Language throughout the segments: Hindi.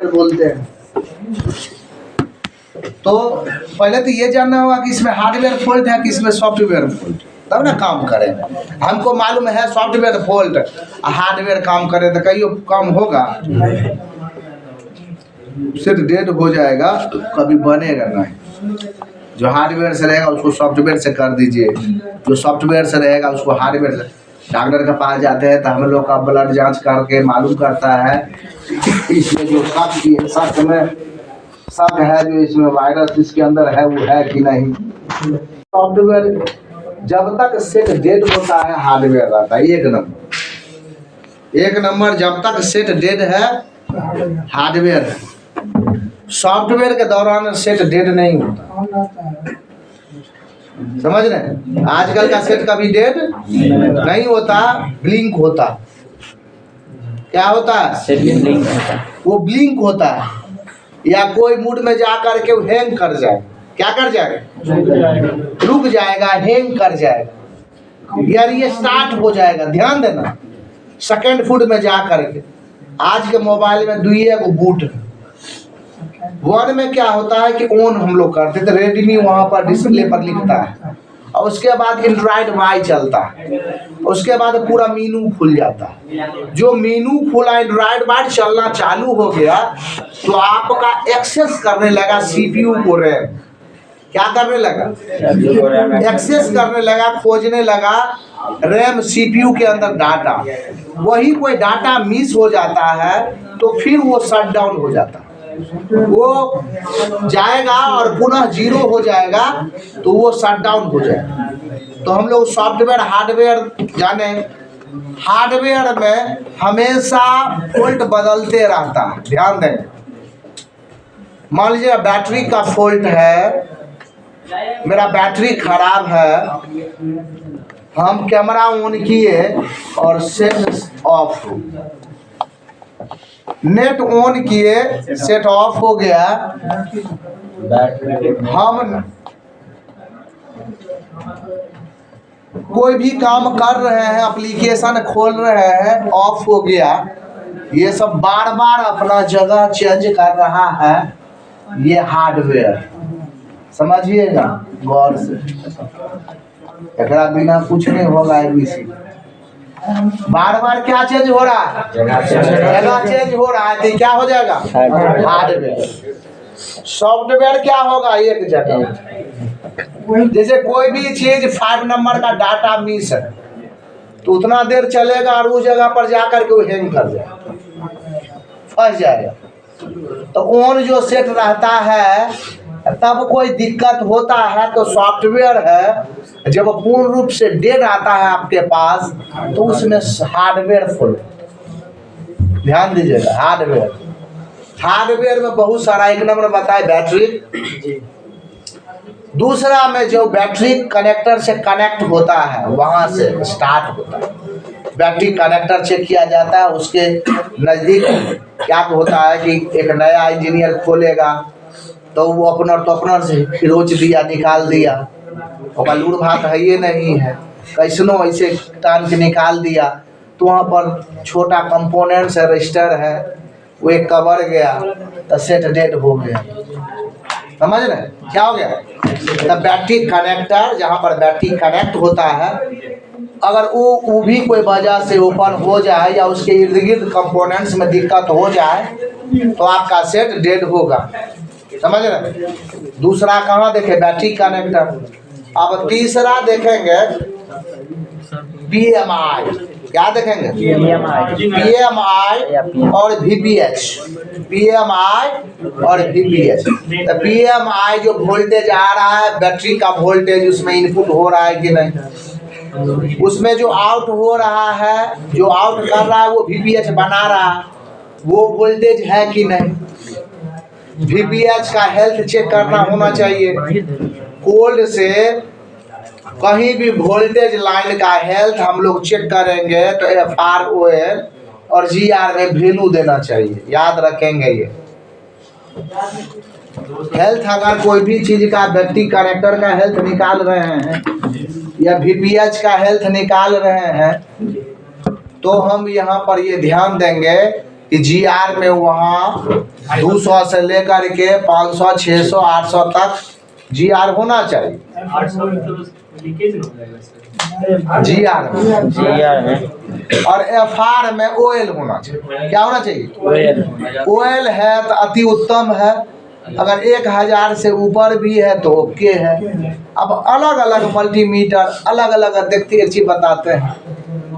बोलते हैं। तो पहले तो ये जानना होगा कि इसमें हार्डवेयर फॉल्ट है कि इसमें सॉफ्टवेयर फॉल्ट, तब ना काम करें। हमको मालूम है सॉफ्टवेयर फॉल्ट, हार्डवेयर काम करे तो कहीं काम होगा, सिर्फ डेड हो जाएगा, तो कभी बनेगा नहीं। जो हार्डवेयर से रहेगा उसको सॉफ्टवेयर से कर दीजिए, जो सॉफ्टवेयर से रहेगा उसको हार्डवेयर से। डॉक्टर के पास जाते हैं तो हम लोग का ब्लड जांच करके मालूम करता है इसमें जो शक है जो इसमें वायरस इसके अंदर है वो है कि नहीं। सॉफ्टवेयर जब तक सेट डेड होता है हार्डवेयर रहता है एक नंबर जब तक सेट डेड है हार्डवेयर है। सॉफ्टवेयर के दौरान सेट डेड नहीं होता, समझ रहे। आजकल का सेट कभी डेड नहीं होता, ब्लिंक होता। क्या होता है? वो ब्लिंक होता है, या कोई मूड में जा कर के हैंग कर जाए। क्या कर जाएगा? रुक जाएगा, हैंग कर जाएगा, यार ये स्टार्ट हो जाएगा। ध्यान देना, सेकंड फुट में जा करके आज के मोबाइल में दुइये को बूट है। वन में क्या होता है कि ऑन हम लोग करते थे, रेडमी वहां पर डिस्प्ले पर लिखता है, और उसके बाद एंड्रॉइड वाई चलता है, उसके बाद पूरा मीनू खुल जाता है। जो मीनू खुला एंड्रॉइड वाई चलना चालू हो गया तो आपका एक्सेस करने लगा सीपीयू को, रैम क्या करने लगा? एक्सेस करने लगा, खोजने लगा रैम सीपीयू के अंदर डाटा। वही कोई डाटा मिस हो जाता है तो फिर वो शट डाउन हो जाता है, वो जाएगा और पुनः जीरो हो जाएगा तो वो शट डाउन हो जाएगा। तो हम लोग सॉफ्टवेयर हार्डवेयर जाने, हार्डवेयर में हमेशा फॉल्ट बदलते रहता है। ध्यान दें, मान लीजिए बैटरी का फॉल्ट है, मेरा बैटरी खराब है, हम कैमरा ऑन किए और सेट ऑफ, नेट ऑन किए सेट ऑफ हो गया। हम कोई भी काम कर रहे हैं, एप्लीकेशन खोल रहे हैं, ऑफ हो गया। ये सब बार बार अपना जगह चेंज कर रहा है, ये हार्डवेयर। समझिएगा गौर से, एकरा बिना कुछ नहीं होगा। एबीसी बार बार क्या चेंज हो रहा है? जगह चेंज हो रहा है तो क्या हो जाएगा? हार्डवेयर। सॉफ्टवेयर क्या होगा? एक जगह। जैसे कोई भी चीज 5 नंबर का डाटा मिस है तो उतना देर चलेगा और उस जगह पर जाकर के वो हैंग कर जाएगा, फंस जाएगा। तो ऑन जो सेट रहता है तब कोई दिक्कत होता है तो सॉफ्टवेयर है। जब पूर्ण रूप से डेड आता है आपके पास तो उसमें हार्डवेयर फॉल्ट। ध्यान दीजिएगा, हार्डवेयर में बहुत सारा, एक नंबर बताए बैटरी, दूसरा में जो बैटरी कनेक्टर से कनेक्ट होता है वहां से स्टार्ट होता है। बैटरी कनेक्टर चेक किया जाता है, उसके नज़दीक क्या होता है कि एक नया इंजीनियर खोलेगा तो वो अपना से खिरोच दिया, निकाल दिया, और लूट भात है ये नहीं है, कैसनो ऐसे टान के निकाल दिया तो वहाँ पर छोटा कंपोनेंट्स है, रजिस्टर है, वो एक कवर गया तो सेट डेड हो गया। समझ रहे क्या हो गया? तब बैटरी कनेक्टर, जहाँ पर बैटरी कनेक्ट होता है, अगर वो भी कोई वजह से ओपन हो जाए या उसके इर्द गिर्द कंपोनेंट्स में दिक्कत हो जाए तो आपका सेट डेड होगा। समझ रहे? दूसरा कहाँ देखे? Battery connector. अब तीसरा देखेंगे PMI। क्या देखेंगे? PMI और VPH। PMI और VPH। तो PMI जो वोल्टेज आ रहा है, बैटरी का वोल्टेज, उसमें इनपुट हो रहा है कि नहीं, उसमें जो आउट हो रहा है, जो आउट कर रहा है वो VPH बना रहा है, वो वोल्टेज है कि नहीं। VPH का हेल्थ चेक करना होना चाहिए। कोल्ड से कहीं भी वोल्टेज लाइन का हेल्थ हम लोग चेक करेंगे तो FROL और GR में वैल्यू देना चाहिए, याद रखेंगे ये हेल्थ। अगर कोई भी चीज का बैटरी कनेक्टर का हेल्थ निकाल रहे हैं या VPH का हेल्थ निकाल रहे हैं तो हम यहाँ पर ये ध्यान देंगे कि GR में वहाँ 200 से लेकर के 500, 600, 800 तक GR होना चाहिए। 800 में तो लीकेज हो जाएगा सर। GR में और FR में OL होना चाहिए। क्या होना चाहिए? OL है तो अति उत्तम है, अगर 1000 से ऊपर भी है तो ओके है। अब अलग अलग मल्टीमीटर अलग अलग देखते एक चीज बताते हैं।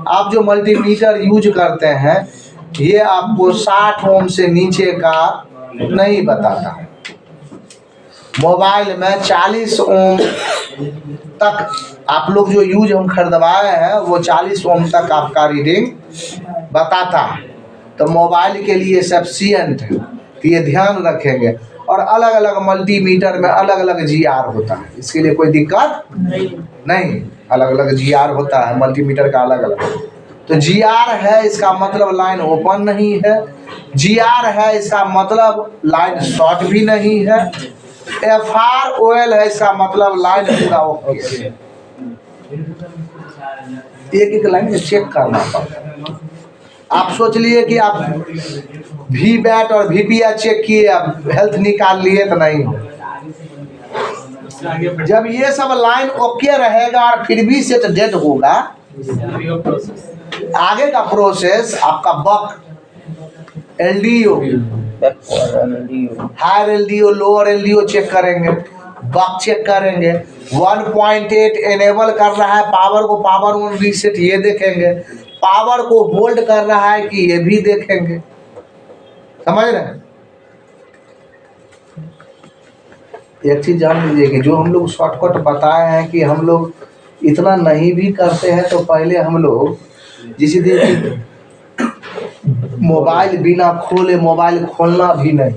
आप जो मल्टीमीटर यूज करते हैं ये आपको 60 ओम से नीचे का नहीं बताता। मोबाइल में 40 ओम तक आप लोग जो यूज हम खरीदवाए हैं वो 40 ओम तक आपका रीडिंग बताता है। तो मोबाइल के लिए सफिशिएंट है, तो ये ध्यान रखेंगे। और अलग अलग मल्टीमीटर में अलग अलग GR होता है, इसके लिए कोई दिक्कत नहीं। अलग अलग GR होता है मल्टीमीटर का अलग अलग। तो GR है इसका मतलब लाइन ओपन नहीं है, GR है इसका मतलब लाइन शॉर्ट भी नहीं है, FR OL है इसका मतलब लाइन पूरा ओके है। एक एक लाइन में चेक करना पड़ता। आप सोच लिए कि आप VBAT और VPA चेक किए, आप हेल्थ निकाल लिए तो नहीं हो। जब ये सब लाइन ओके रहेगा और फिर भी सेट डेट होगा, आगे का प्रोसेस आपका buck LDO, higher LDO, lower LDO check करेंगे, बक चेक करेंगे। 1.8 एनेबल कर रहा है पावर को, पावर 1 रीसेट ये देखेंगे, पावर को होल्ड कर रहा है कि ये भी देखेंगे। समझ रहे हैं? एक चीज जान लीजिए कि जो हम लोग शॉर्टकट बताए हैं कि हम लोग इतना नहीं भी करते हैं तो पहले हम लोग जिस दिन मोबाइल बिना खोले मोबाइल खोलना भी नहीं।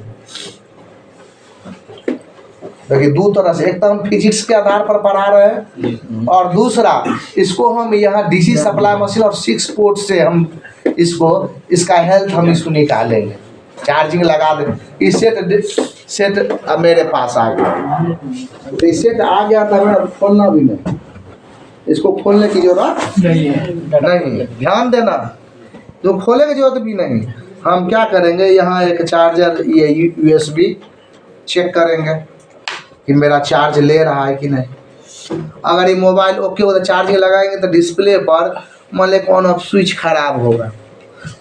देखिए दो तरह से, एक तो हम फिजिक्स के आधार पर पढ़ा रहे हैं और दूसरा इसको हम यहाँ DC सप्लाई मशीन और 6 पोर्ट से हम इसका हेल्थ हम इसको निकालेंगे, चार्जिंग लगा देंगे। इस सेट अब मेरे पास आ गया, तो इस सेट आ गया तो हमें खोलना भी नहीं, इसको खोलने की जरूरत नहीं। ध्यान देना, तो खोलने की जरूरत भी नहीं। हम क्या करेंगे, यहाँ एक चार्जर ये USB चेक करेंगे कि मेरा चार्ज ले रहा है कि नहीं। अगर ये मोबाइल ओके हो तो चार्जिंग लगाएंगे तो डिस्प्ले पर मान लें ऑन ऑफ स्विच खराब होगा।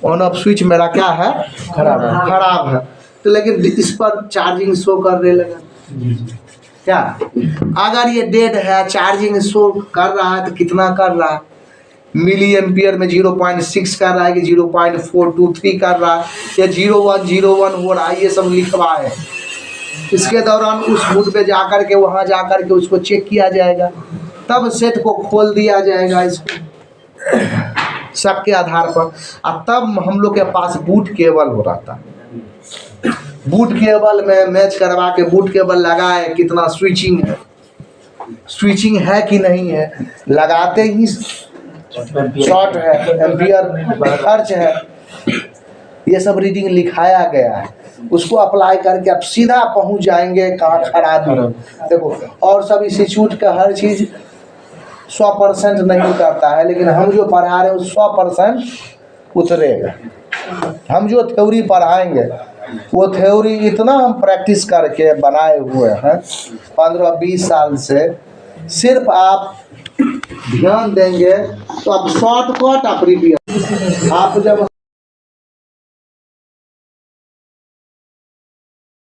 ऑन ऑफ स्विच मेरा क्या है, खराब है, तो लेकिन इस पर चार्जिंग शो करने लगा। क्या अगर ये डेड है, चार्जिंग शो कर रहा है तो कितना कर रहा है, मिली एम्पियर में 0.6 कर रहा है कि 0.423 कर रहा है या 0101 हो रहा है, ये सब लिखवा है। इसके दौरान उस बूथ पे जाकर के वहाँ जाकर के उसको चेक किया जाएगा, तब सेट को खोल दिया जाएगा इसको सबके आधार पर। और तब हम लोग के पास बूट केबल हो रहता है। बूट केबल में मैच करवा के बूट केबल लगाए, कितना स्विचिंग है कि नहीं है, लगाते ही शॉर्ट है, एम्पियर खर्च है, ये सब रीडिंग लिखाया गया है। उसको अप्लाई करके आप सीधा पहुंच जाएंगे कहाँ खराबी है। देखो और सब इंस्टीट्यूट का हर चीज़ 100% नहीं उतरता है, लेकिन हम जो पढ़ा रहे हैं 100% उतरेगा। हम जो थ्योरी पढ़ाएंगे वो थ्योरी इतना हम प्रैक्टिस करके बनाए हुए हैं 15-20 साल से। सिर्फ आप ध्यान देंगे तो आप शॉर्टकट आप रिपीट, आप जब